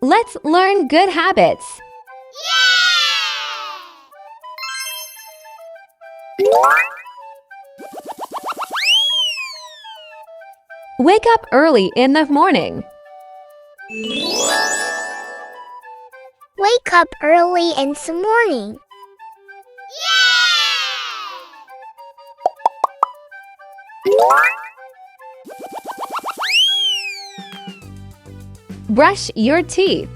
Let's learn good habits. Wake up early in the morning. Wake up early in the morning. Brush your teeth.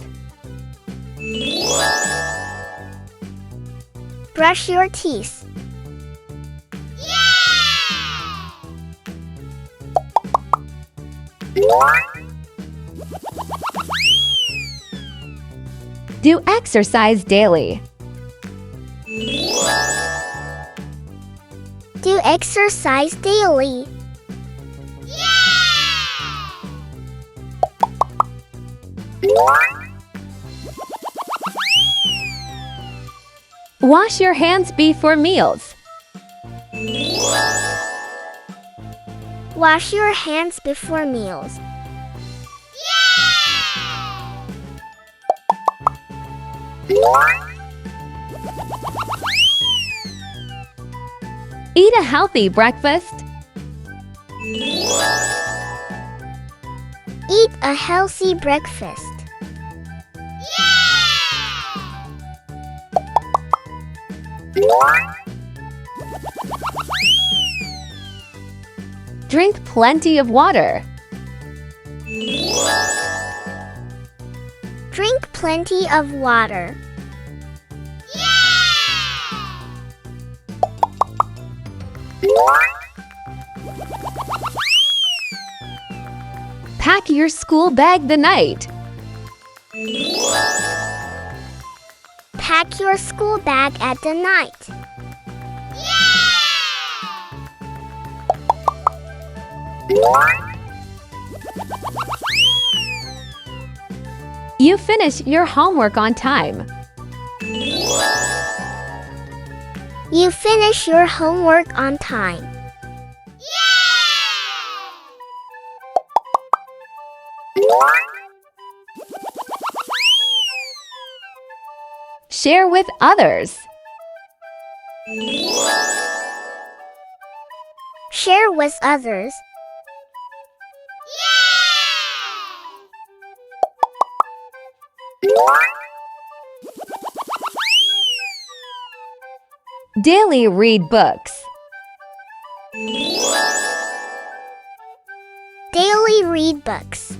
Brush your teeth. Do exercise daily. Do exercise daily. Wash your hands before meals. Wash your hands before meals. Eat a healthy breakfast. Eat a healthy breakfast. Drink plenty of water. Drink plenty of water. Pack your school bag the night. Pack your school bag at the night. You finish your homework on time. You finish your homework on time. Share with others. Share with others. Daily read books. Daily read books.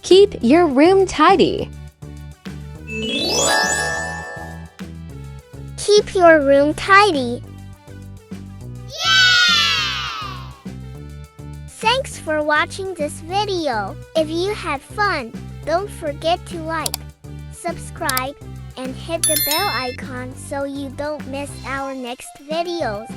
Keep your room tidy. Keep your room tidy. Thanks for watching this video. If you had fun, don't forget to like, subscribe, and hit the bell icon so you don't miss our next videos.